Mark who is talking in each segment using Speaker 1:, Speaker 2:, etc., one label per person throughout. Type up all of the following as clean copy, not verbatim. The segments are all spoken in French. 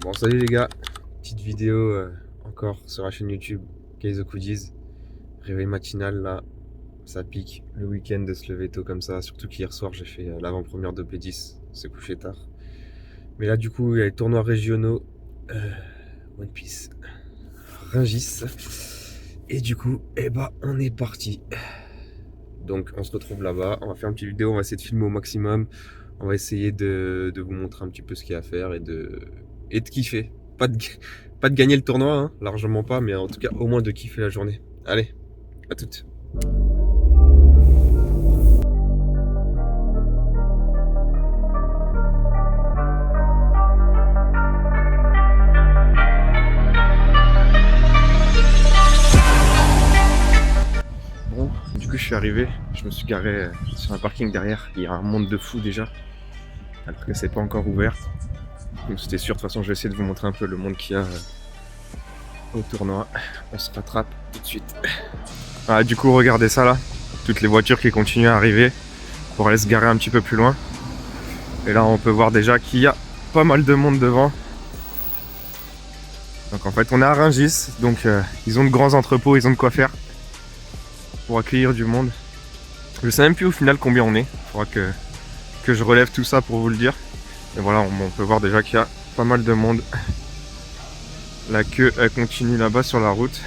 Speaker 1: Bon, salut les gars, petite vidéo encore sur la chaîne YouTube Keizokudiz. Réveil matinal là, ça pique le week-end de se lever tôt comme ça. Surtout qu'hier soir j'ai fait l'avant-première de P10, c'est couché tard. Mais là du coup il y a les tournois régionaux One Piece, Rungis. Et du coup, on est parti. Donc on se retrouve là-bas, on va faire une petite vidéo, on va essayer de filmer au maximum. On va essayer de vous montrer un petit peu ce qu'il y a à faire et de kiffer. Pas de gagner le tournoi, hein, largement pas, mais en tout cas au moins de kiffer la journée. Allez, à toutes. Bon, du coup je suis arrivé, je me suis garé sur un parking derrière. Il y a un monde de fous déjà, alors que c'est pas encore ouvert. Donc c'était sûr, de toute façon je vais essayer de vous montrer un peu le monde qu'il y a au tournoi. On se rattrape tout de suite. Ah, du coup regardez ça là, toutes les voitures qui continuent à arriver pour aller se garer un petit peu plus loin. Et là on peut voir déjà qu'il y a pas mal de monde devant. Donc en fait on est à Rungis, donc ils ont de grands entrepôts, ils ont de quoi faire pour accueillir du monde. Je sais même plus au final combien on est, il faudra que je relève tout ça pour vous le dire. Et voilà, on peut voir déjà qu'il y a pas mal de monde. La queue elle continue là-bas sur la route.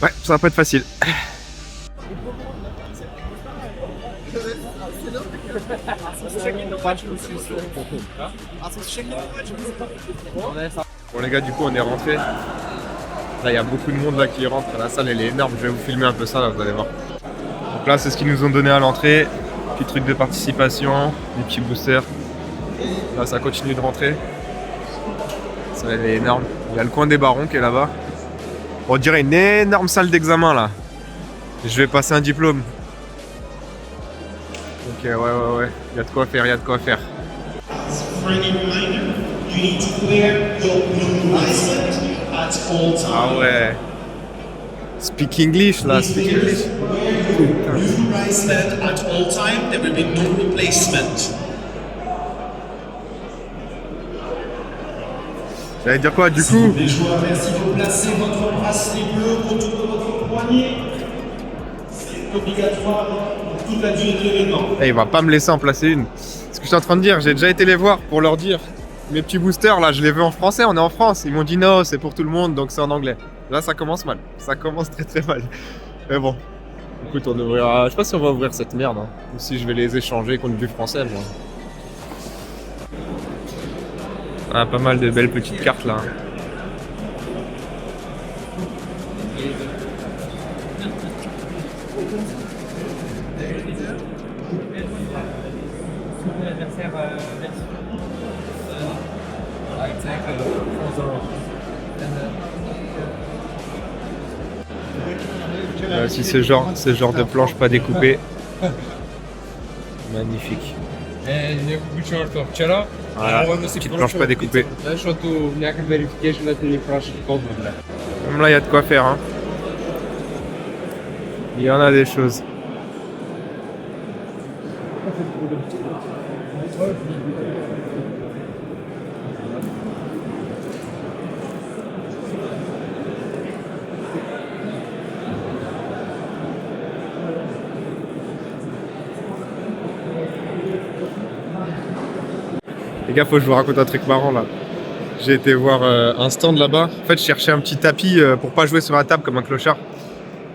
Speaker 1: Ouais, ça va pas être facile. Bon les gars, du coup on est rentré. Là il y a beaucoup de monde là qui rentre. La salle elle est énorme, je vais vous filmer un peu ça là, vous allez voir. Donc là c'est ce qu'ils nous ont donné à l'entrée. Petit truc de participation, des petits boosters. Là ça continue de rentrer. Ça elle est énorme. Il y a le coin des barons qui est là-bas. On dirait une énorme salle d'examen là. Je vais passer un diplôme. Ok, ouais. Il y a de quoi faire, il y a de quoi faire. Ah ouais. Speak English là, speak English. J'allais dire quoi du coup?
Speaker 2: Les joueurs, merci de placer votre bracelet bleu autour de votre poignet. C'est obligatoire pour toute la durée de l'événement.
Speaker 1: Et il va pas me laisser en placer une. Ce que je suis en train de dire, j'ai déjà été les voir pour leur dire. Mes petits boosters là, je les veux en français, on est en France. Ils m'ont dit non, c'est pour tout le monde, donc c'est en anglais. Là ça commence mal, ça commence très mal. Mais bon, écoute, on ouvrira. Je sais pas si on va ouvrir cette merde, hein. Ou si je vais les échanger contre du français, moi. Ah, pas mal de belles petites cartes là. Si ce genre de planche pas découpée. Magnifique. Voilà, petite planche pas découpée. Même là, il y a de quoi faire. Hein. Il y en a des choses. Les gars, faut que je vous raconte un truc marrant là. J'ai été voir un stand là-bas. En fait, je cherchais un petit tapis pour pas jouer sur la table comme un clochard.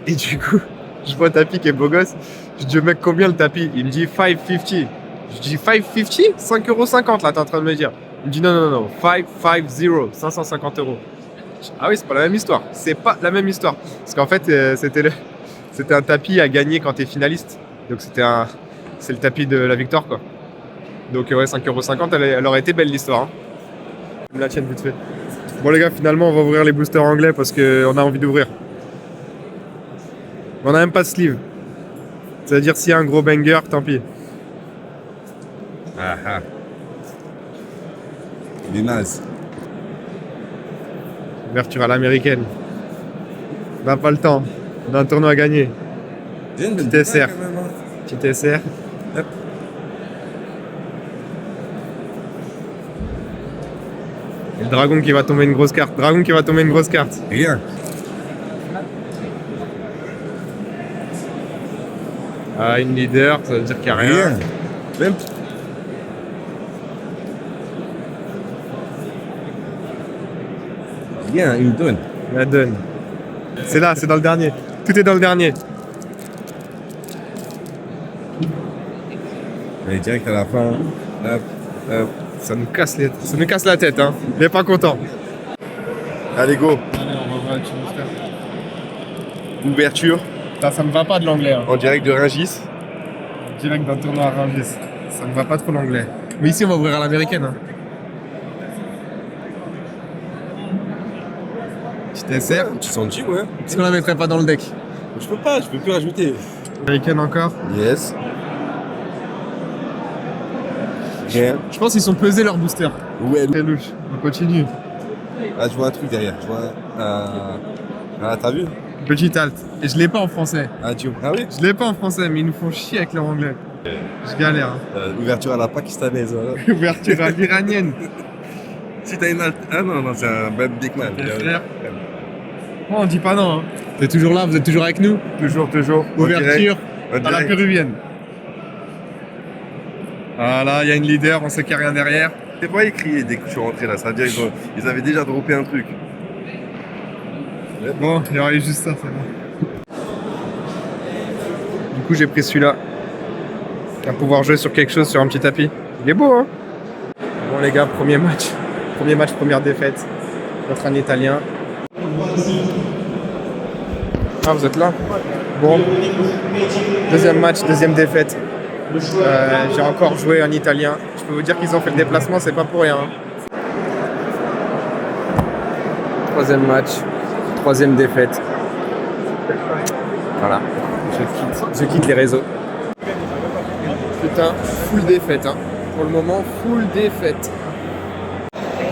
Speaker 1: Et du coup, je vois un tapis qui est beau gosse. Je dis au mec combien le tapis? Il me dit 5,50. Je dis 5,50? 5,50 € là, t'es en train de me dire. Il me dit non, 550, 550 €. Ah oui, c'est pas la même histoire. C'est pas la même histoire. Parce qu'en fait, c'était un tapis à gagner quand t'es finaliste. Donc c'est le tapis de la victoire quoi. Donc ouais, 5,50 €, elle aurait été belle l'histoire. Hein. La tienne vite fait. Bon les gars, finalement on va ouvrir les boosters anglais parce qu'on a envie d'ouvrir. On a même pas de sleeve. C'est-à-dire s'il y a un gros banger, tant pis. Ah ah.
Speaker 3: Il est naze.
Speaker 1: Ouverture à l'américaine. On n'a pas le temps. On a un tournoi à gagner. Petit SR. Petit SR. Hop. Et le dragon qui va tomber une grosse carte. Dragon qui va tomber une grosse carte.
Speaker 3: Rien.
Speaker 1: Ah, une leader, ça veut dire qu'il n'y a rien.
Speaker 3: Rien. Même. Rien, il me donne.
Speaker 1: La donne. C'est là, c'est dans le dernier. Tout est dans le dernier.
Speaker 3: Allez, direct à la fin. Hop, hop.
Speaker 1: Ça nous casse la tête, hein. Il est pas content.
Speaker 3: Allez, go.
Speaker 1: Allez, on va voir un petit mystère.
Speaker 3: Ouverture
Speaker 1: Ça me va pas de l'anglais. Hein.
Speaker 3: en direct de Rungis.
Speaker 1: Direct d'un tournoi à Rungis. Ça me va pas trop l'anglais. Mais ici, on va ouvrir à l'américaine. Hein. Petit SR.
Speaker 3: Tu sens du ouais.
Speaker 1: Est-ce qu'on la mettrait pas dans le deck?
Speaker 3: Je peux pas, je peux plus rajouter.
Speaker 1: Américaine encore.
Speaker 3: Yes. Rien.
Speaker 1: Je pense qu'ils sont pesés leurs boosters.
Speaker 3: Ouais.
Speaker 1: Très louche. On continue.
Speaker 3: Ah, je vois un truc derrière. Je vois Ah, t'as vu?
Speaker 1: Petit alt. Et je l'ai pas en français.
Speaker 3: Ah, ah oui?
Speaker 1: Je l'ai pas en français, mais ils nous font chier avec leur anglais. Je galère. Hein.
Speaker 3: Ouverture à la pakistanaise. Hein.
Speaker 1: Ouverture à l'iranienne.
Speaker 3: Si t'as une alt. Ah non, non, c'est un bad dickman.
Speaker 1: Frère. Oh, on dit pas non. Hein. Vous êtes toujours là, vous êtes toujours avec nous.
Speaker 3: Toujours, toujours.
Speaker 1: Ouverture
Speaker 3: En
Speaker 1: à la
Speaker 3: direct.
Speaker 1: péruvienne. Voilà, il y a une leader, on sait qu'il n'y a rien derrière.
Speaker 3: C'est pas écrit dès que je suis rentré là, ça veut dire qu'ils avaient déjà droppé un truc.
Speaker 1: Bon, il y aurait eu juste ça, c'est bon. Du coup, j'ai pris celui-là. À pouvoir jouer sur quelque chose, sur un petit tapis. Il est beau, hein? Bon, les gars, premier match. Premier match, première défaite. Contre un Italien. Ah, vous êtes là? Bon. Deuxième match, deuxième défaite. J'ai encore joué en italien. Je peux vous dire qu'ils ont fait le déplacement, c'est pas pour rien. Troisième match, troisième défaite. Voilà, je quitte les réseaux. Putain, full défaite. Hein. Pour le moment, full défaite.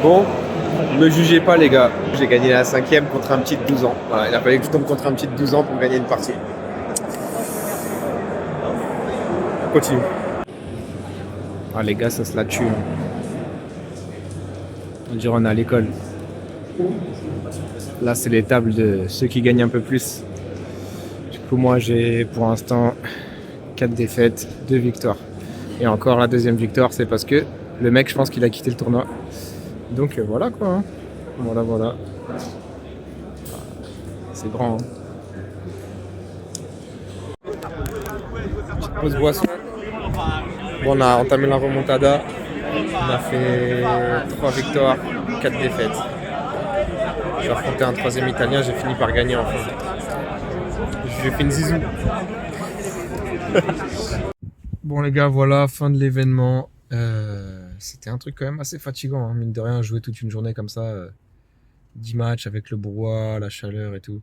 Speaker 1: Bon, me jugez pas les gars. J'ai gagné la 5e contre un petit de 12 ans. Voilà, il a fallu que je tombe contre un petit de 12 ans pour gagner une partie. Continue. Ah les gars, ça se la tue. On dirait on est à l'école. Là, c'est les tables de ceux qui gagnent un peu plus. Du coup, moi, j'ai pour l'instant 4 défaites, 2 victoires. Et encore la deuxième victoire, c'est parce que le mec, je pense qu'il a quitté le tournoi. Donc voilà quoi. Hein. Voilà, voilà. C'est grand. Hein. Petite pause boisson. Bon, on a entamé la remontada. On a fait 3 victoires, 4 défaites. J'ai affronté un troisième italien, j'ai fini par gagner enfin. J'ai fait une zizou. Bon les gars, voilà, fin de l'événement. C'était un truc quand même assez fatigant, hein, mine de rien, jouer toute une journée comme ça. 10 matchs avec le brouhaha, la chaleur et tout.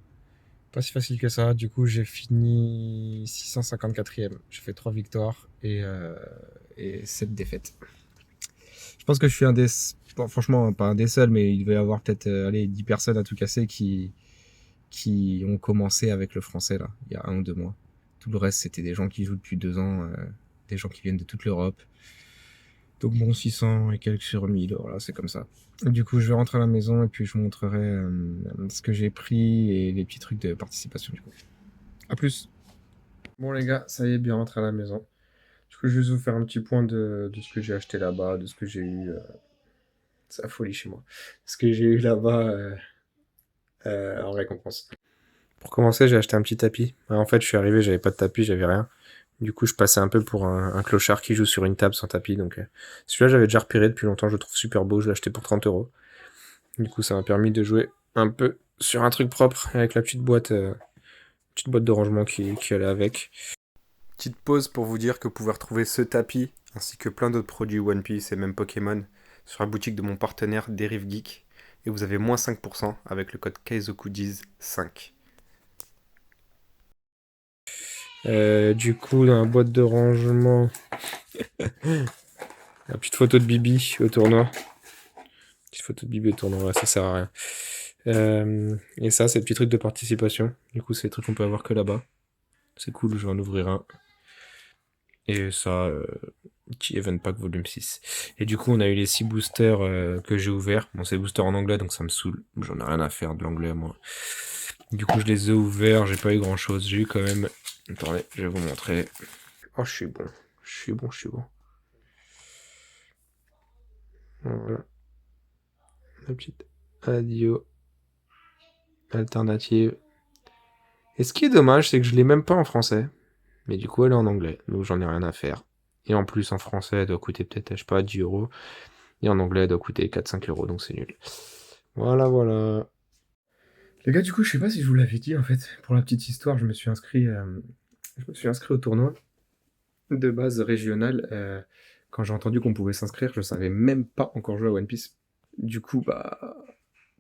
Speaker 1: Pas si facile que ça. Du coup, j'ai fini 654e. J'ai fait 3 victoires et 7 défaites. Je pense que je suis un des... Bon, franchement, pas un des seuls, mais il devait y avoir peut-être 10 personnes à tout casser qui ont commencé avec le français, là, il y a 1 ou 2 mois. Tout le reste, c'était des gens qui jouent depuis 2 ans, des gens qui viennent de toute l'Europe. Donc bon, 600 et quelques sur 1000, voilà, c'est comme ça. Du coup, je vais rentrer à la maison et puis je vous montrerai ce que j'ai pris et les petits trucs de participation, du coup. A plus. Bon les gars, ça y est, bien rentré à la maison. Du coup, je vais juste vous faire un petit point de ce que j'ai acheté là-bas, de ce que j'ai eu... C'est la folie chez moi. Ce que j'ai eu là-bas en récompense. Pour commencer, j'ai acheté un petit tapis. En fait, je suis arrivé, j'avais pas de tapis, j'avais rien. Du coup, je passais un peu pour un clochard qui joue sur une table sans tapis. Donc, celui-là, j'avais déjà repéré depuis longtemps. Je le trouve super beau. Je l'ai acheté pour 30 €. Du coup, ça m'a permis de jouer un peu sur un truc propre avec la petite boîte de rangement qui allait avec. Petite pause pour vous dire que vous pouvez retrouver ce tapis ainsi que plein d'autres produits One Piece et même Pokémon sur la boutique de mon partenaire Derive Geek. Et vous avez moins 5% avec le code KaizokuDiz5. Du coup, dans la boîte de rangement, la petite photo de Bibi au tournoi. Petite photo de Bibi au tournoi, ouais, ça sert à rien. Et ça, c'est le petit truc de participation. Du coup, c'est des trucs qu'on peut avoir que là-bas. C'est cool, je vais en ouvrir un. Et ça,
Speaker 4: Richie Event Pack Volume 6. Et du coup, on a eu les 6 boosters que j'ai ouverts. Bon, c'est boosters en anglais, donc ça me saoule. J'en ai rien à faire de l'anglais, moi. Du coup, je les ai ouverts, j'ai pas eu grand chose. J'ai eu quand même... Attendez, je vais vous montrer. Oh, je suis bon. Je suis bon, je suis bon. Voilà. La petite Adio alternative. Et ce qui est dommage, c'est que je l'ai même pas en français. Mais du coup, elle est en anglais. Donc, j'en ai rien à faire. Et en plus, en français, elle doit coûter peut-être, je sais pas, 10 euros. Et en anglais, elle doit coûter 4-5 euros. Donc, c'est nul. Voilà, voilà. Les gars, du coup, je sais pas si je vous l'avais dit, en fait. Pour la petite histoire, je me suis inscrit au tournoi de base régional. Quand j'ai entendu qu'on pouvait s'inscrire, je savais même pas encore jouer à One Piece. Du coup, bah,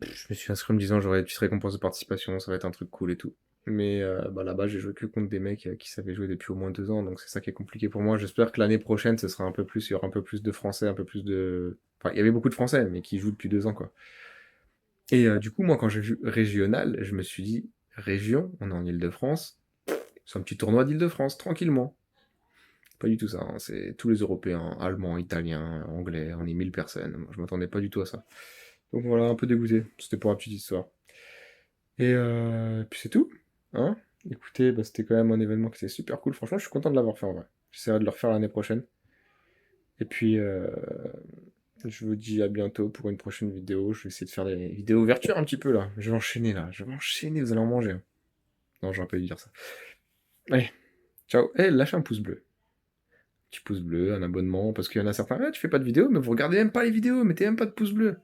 Speaker 4: je me suis inscrit en me disant j'aurai une petite récompense de participation, ça va être un truc cool et tout. Mais bah, là-bas, j'ai joué que contre des mecs qui savaient jouer depuis au moins 2 ans, donc c'est ça qui est compliqué pour moi. J'espère que l'année prochaine, ce sera un peu plus, il y aura un peu plus de Français, un peu plus de... Enfin, il y avait beaucoup de Français, mais qui jouent depuis 2 ans, quoi. Et du coup, moi, quand j'ai vu régional, je me suis dit, région, on est en Île-de-France, c'est un petit tournoi d'Île-de-France, tranquillement. Pas du tout ça, hein. C'est tous les Européens, Allemands, Italiens, Anglais, on est 1000 personnes. Moi, je m'attendais pas du tout à ça. Donc voilà, un peu dégoûté. C'était pour la petite histoire. Et puis c'est tout. Hein. Écoutez, bah, c'était quand même un événement qui était super cool. Franchement, je suis content de l'avoir fait en vrai. J'essaierai de le refaire l'année prochaine. Et puis, je vous dis à bientôt pour une prochaine vidéo. Je vais essayer de faire des vidéos ouverture un petit peu là. Je vais enchaîner là. Je vais enchaîner, vous allez en manger, hein. Non, j'aurais pas dû dire ça. Allez, ciao. Eh, lâchez un pouce bleu. Petit pouce bleu, un abonnement, parce qu'il y en a certains, ah, tu fais pas de vidéos, mais vous regardez même pas les vidéos, mettez même pas de pouce bleu.